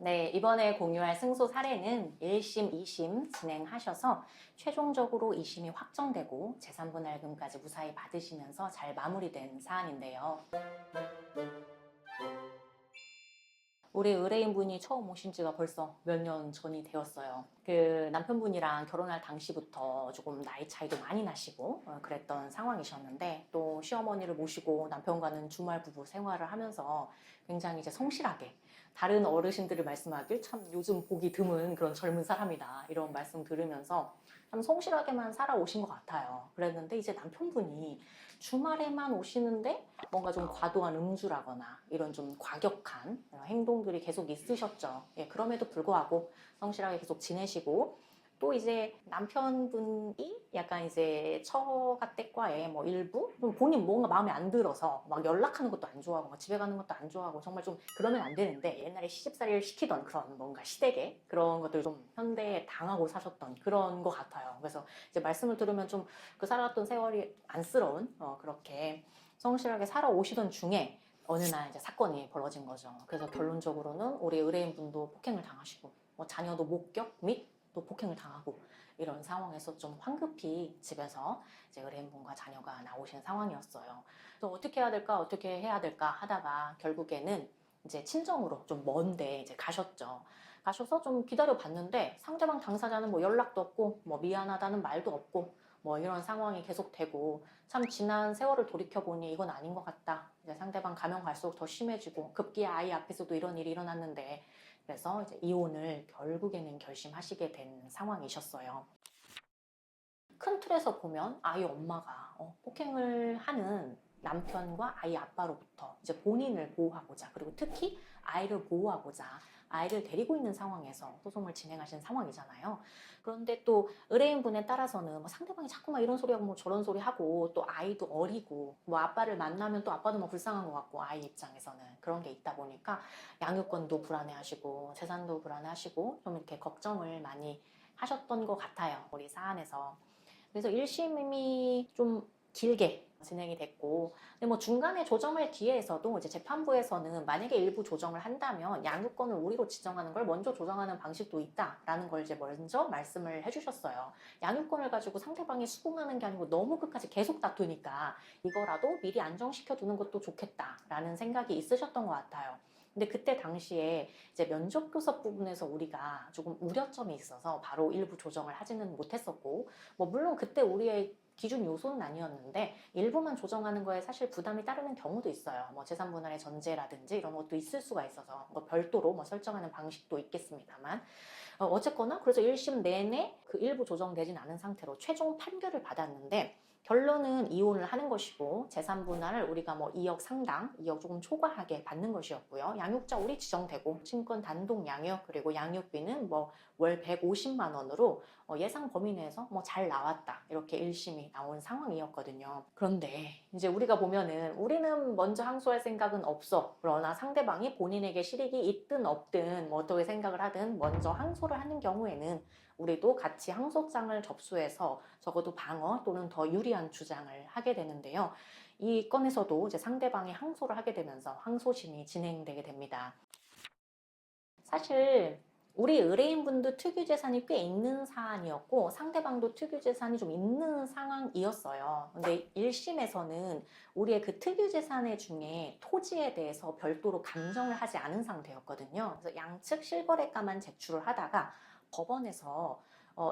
네, 이번에 공유할 승소 사례는 1심, 2심 진행하셔서 최종적으로 2심이 확정되고 재산분할금까지 무사히 받으시면서 잘 마무리된 사안인데요. 우리 의뢰인분이 처음 오신 지가 벌써 몇 년 전이 되었어요. 그 남편분이랑 결혼할 당시부터 조금 나이 차이도 많이 나시고 그랬던 상황이셨는데, 또 시어머니를 모시고 남편과는 주말 부부 생활을 하면서 굉장히 이제 성실하게 다른 어르신들이 말씀하길 참 요즘 보기 드문 그런 젊은 사람이다 이런 말씀 들으면서 참 성실하게만 살아오신 것 같아요. 그랬는데 이제 남편분이 주말에만 오시는데 뭔가 좀 과도한 음주라거나 이런 좀 과격한 행동들이 계속 있으셨죠. 예, 그럼에도 불구하고 성실하게 계속 지내시고, 또 이제 남편분이 약간 이제 처가댁과의 뭐 일부 좀 본인 뭔가 마음에 안 들어서 막 연락하는 것도 안 좋아하고 막 집에 가는 것도 안 좋아하고 정말 좀 그러면 안 되는데, 옛날에 시집살이를 시키던 그런 뭔가 시댁의 그런 것들 좀 현대에 당하고 사셨던 그런 것 같아요. 그래서 이제 말씀을 들으면 좀 그 살아왔던 세월이 안쓰러운 그렇게 성실하게 살아오시던 중에 어느 날 이제 사건이 벌어진 거죠. 그래서 결론적으로는 우리 의뢰인분도 폭행을 당하시고 자녀도 목격 및 또 폭행을 당하고 이런 상황에서 좀 황급히 집에서 이제 의뢰인분과 자녀가 나오신 상황이었어요. 또 어떻게 해야 될까 어떻게 해야 될까 하다가 결국에는 이제 친정으로 좀 먼데 이제 가셨죠. 가셔서 좀 기다려 봤는데 상대방 당사자는 뭐 연락도 없고 뭐 미안하다는 말도 없고 뭐 이런 상황이 계속되고, 참 지난 세월을 돌이켜보니 이건 아닌 것 같다. 이제 상대방 가면 갈수록 더 심해지고 급기야 아이 앞에서도 이런 일이 일어났는데, 그래서 이제 이혼을 결국에는 결심하시게 된 상황이셨어요. 큰 틀에서 보면 아이 엄마가 폭행을 하는 남편과 아이 아빠로부터 이제 본인을 보호하고자, 그리고 특히 아이를 보호하고자 아이를 데리고 있는 상황에서 소송을 진행하신 상황이잖아요. 그런데 또 의뢰인분에 따라서는 뭐 상대방이 자꾸만 이런 소리하고 뭐 저런 소리 하고, 또 아이도 어리고 뭐 아빠를 만나면 또 아빠도 뭐 불쌍한 것 같고, 아이 입장에서는 그런 게 있다 보니까 양육권도 불안해하시고 재산도 불안해하시고 좀 이렇게 걱정을 많이 하셨던 것 같아요, 우리 사안에서. 그래서 1심이 좀 길게 진행이 됐고, 근데 뭐 중간에 조정을 기해서도 이제 재판부에서는 만약에 일부 조정을 한다면 양육권을 우리로 지정하는 걸 먼저 조정하는 방식도 있다라는 걸 이제 먼저 말씀을 해주셨어요. 양육권을 가지고 상대방이 수긍하는 게 아니고 너무 끝까지 계속 다투니까 이거라도 미리 안정시켜 두는 것도 좋겠다라는 생각이 있으셨던 것 같아요. 근데 그때 당시에 이제 면접교섭 부분에서 우리가 조금 우려점이 있어서 바로 일부 조정을 하지는 못했었고, 뭐 물론 그때 우리의 기준 요소는 아니었는데 일부만 조정하는 거에 사실 부담이 따르는 경우도 있어요. 뭐 재산분할의 전제라든지 이런 것도 있을 수가 있어서 뭐 별도로 뭐 설정하는 방식도 있겠습니다만, 어쨌거나 그래서 1심 내내 그 일부 조정되진 않은 상태로 최종 판결을 받았는데, 결론은 이혼을 하는 것이고 재산 분할을 우리가 뭐 2억 상당, 2억 조금 초과하게 받는 것이었고요. 양육자 우리 지정되고 친권 단독 양육, 그리고 양육비는 뭐 월 150만 원으로 예상 범위 내에서 뭐 잘 나왔다, 이렇게 1심이 나온 상황이었거든요. 그런데 이제 우리가 보면은 우리는 먼저 항소할 생각은 없어. 그러나 상대방이 본인에게 실익이 있든 없든 뭐 어떻게 생각을 하든 먼저 항소를 하는 경우에는 우리도 같이 항소장을 접수해서 적어도 방어 또는 더 유리한 주장을 하게 되는데요. 이 건에서도 이제 상대방이 항소를 하게 되면서 항소심이 진행되게 됩니다. 사실 우리 의뢰인분도 특유재산이 꽤 있는 사안이었고 상대방도 특유재산이 좀 있는 상황이었어요. 근데 1심에서는 우리의 그 특유재산의 중에 토지에 대해서 별도로 감정을 하지 않은 상태였거든요. 그래서 양측 실거래가만 제출을 하다가 법원에서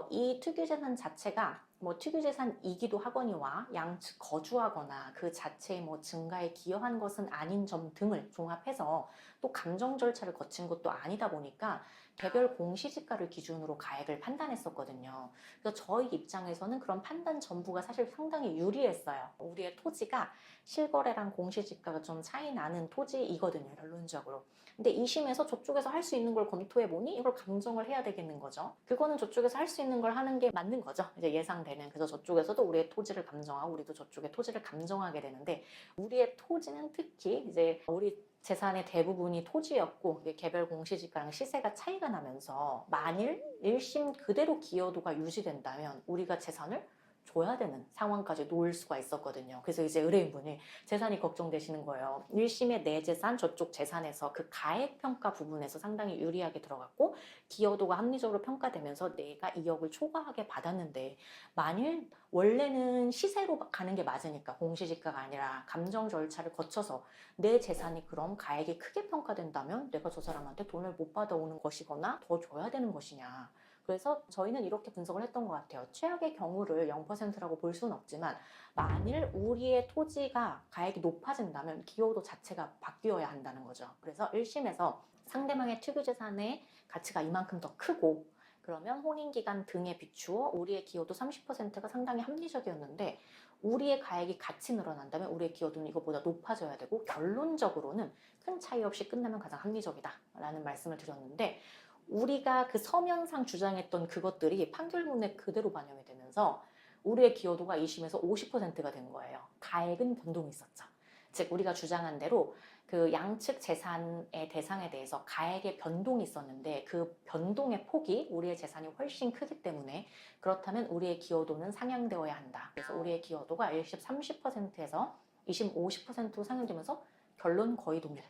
이 특유재산 자체가 뭐 특유재산이기도 하거니와 양측 거주하거나 그 자체의 뭐 증가에 기여한 것은 아닌 점 등을 종합해서, 또 감정 절차를 거친 것도 아니다 보니까 개별 공시지가를 기준으로 가액을 판단했었거든요. 그래서 저희 입장에서는 그런 판단 전부가 사실 상당히 유리했어요. 우리의 토지가 실거래랑 공시지가가 좀 차이 나는 토지이거든요, 결론적으로. 근데 2심에서 저쪽에서 할 수 있는 걸 검토해 보니 이걸 감정을 해야 되겠는 거죠. 그거는 저쪽에서 할 수 있는 걸 하는 게 맞는 거죠, 이제 예상되는. 그래서 저쪽에서도 우리의 토지를 감정하고 우리도 저쪽의 토지를 감정하게 되는데, 우리의 토지는 특히 이제 우리 재산의 대부분이 토지였고 개별 공시지가랑 시세가 차이가 나면서 만일 1심 그대로 기여도가 유지된다면 우리가 재산을 줘야 되는 상황까지 놓을 수가 있었거든요. 그래서 이제 의뢰인분이 재산이 걱정되시는 거예요. 1심의 내 재산, 저쪽 재산에서 그 가액평가 부분에서 상당히 유리하게 들어갔고 기여도가 합리적으로 평가되면서 내가 2억을 초과하게 받았는데 만일 원래는 시세로 가는 게 맞으니까 공시지가가 아니라 감정 절차를 거쳐서 내 재산이 그럼 가액이 크게 평가된다면 내가 저 사람한테 돈을 못 받아오는 것이거나 더 줘야 되는 것이냐. 그래서 저희는 이렇게 분석을 했던 것 같아요. 최악의 경우를 0%라고 볼 수는 없지만 만일 우리의 토지가 가액이 높아진다면 기여도 자체가 바뀌어야 한다는 거죠. 그래서 1심에서 상대방의 특유재산의 가치가 이만큼 더 크고 그러면 혼인기간 등에 비추어 우리의 기여도 30%가 상당히 합리적이었는데 우리의 가액이 같이 늘어난다면 우리의 기여도는 이것보다 높아져야 되고 결론적으로는 큰 차이 없이 끝나면 가장 합리적이다 라는 말씀을 드렸는데 우리가 그 서면상 주장했던 그것들이 판결문에 그대로 반영이 되면서 우리의 기여도가 2심에서 50%가 된 거예요. 가액은 변동이 있었죠. 즉 우리가 주장한 대로 그 양측 재산의 대상에 대해서 가액의 변동이 있었는데 그 변동의 폭이 우리의 재산이 훨씬 크기 때문에 그렇다면 우리의 기여도는 상향되어야 한다. 그래서 우리의 기여도가 1심 30%에서 2심 50%로 상향되면서 결론 거의 동일.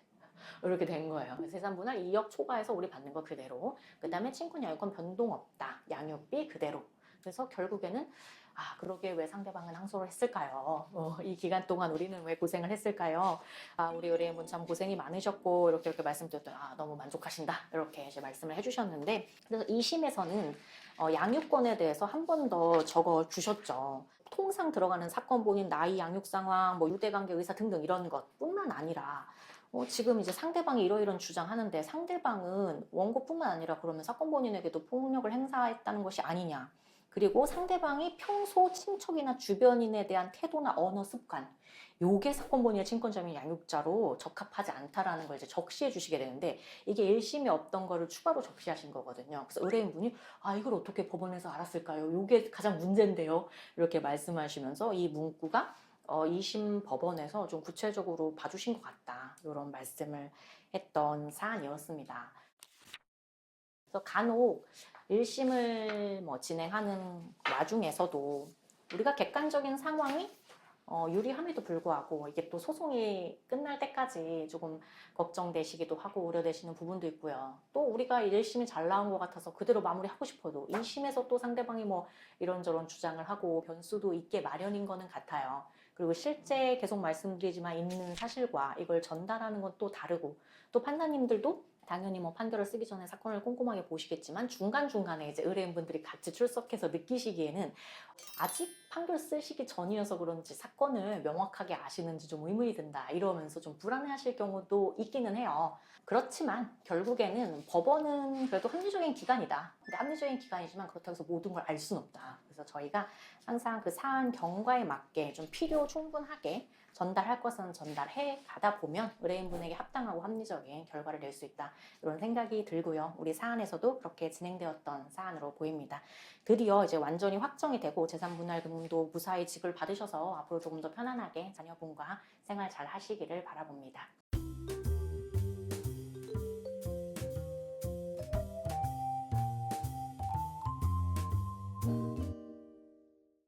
이렇게 된 거예요. 재산분할 2억 초과해서 우리 받는 거 그대로. 그 다음에 친권 양육권 변동 없다. 양육비 그대로. 그래서 결국에는 그러게 왜 상대방은 항소를 했을까요? 이 기간 동안 우리는 왜 고생을 했을까요? 우리 의뢰인분 참 고생이 많으셨고 이렇게 말씀드렸더니 너무 만족하신다 이렇게 이제 말씀을 해주셨는데 그래서 2심에서는 양육권에 대해서 한 번 더 적어 주셨죠. 통상 들어가는 사건 본인 나이, 양육 상황, 뭐 유대관계 의사 등등 이런 것뿐만 아니라 지금 이제 상대방이 이러이런 주장하는데 상대방은 원고뿐만 아니라 그러면 사건 본인에게도 폭력을 행사했다는 것이 아니냐. 그리고 상대방이 평소 친척이나 주변인에 대한 태도나 언어 습관 요게 사건 본인의 친권자민 양육자로 적합하지 않다라는 걸 이제 적시해 주시게 되는데 이게 1심에 없던 거를 추가로 적시하신 거거든요. 그래서 의뢰인분이 이걸 어떻게 법원에서 알았을까요? 요게 가장 문제인데요. 이렇게 말씀하시면서 이 문구가 2심 법원에서 좀 구체적으로 봐주신 것 같다. 이런 말씀을 했던 사안이었습니다. 그래서 간혹 1심을 진행하는 와중에서도 우리가 객관적인 상황이 유리함에도 불구하고 이게 또 소송이 끝날 때까지 조금 걱정되시기도 하고 우려되시는 부분도 있고요. 또 우리가 1심이 잘 나온 것 같아서 그대로 마무리하고 싶어도 2심에서 또 상대방이 이런저런 주장을 하고 변수도 있게 마련인 거는 같아요. 그리고 실제 계속 말씀드리지만 있는 사실과 이걸 전달하는 건 또 다르고 또 판사님들도 당연히 판결을 쓰기 전에 사건을 꼼꼼하게 보시겠지만 중간중간에 이제 의뢰인분들이 같이 출석해서 느끼시기에는 아직 판결 쓰시기 전이어서 그런지 사건을 명확하게 아시는지 좀 의문이 든다 이러면서 좀 불안해하실 경우도 있기는 해요. 그렇지만 결국에는 법원은 그래도 합리적인 기관이다. 근데 합리적인 기관이지만 그렇다고 해서 모든 걸 알 수는 없다. 그래서 저희가 항상 그 사안 경과에 맞게 좀 필요 충분하게 전달할 것은 전달해 가다 보면 의뢰인분에게 합당하고 합리적인 결과를 낼 수 있다. 이런 생각이 들고요. 우리 사안에서도 그렇게 진행되었던 사안으로 보입니다. 드디어 이제 완전히 확정이 되고 재산분할금도 무사히 지급을 받으셔서 앞으로 조금 더 편안하게 자녀분과 생활 잘 하시기를 바라봅니다.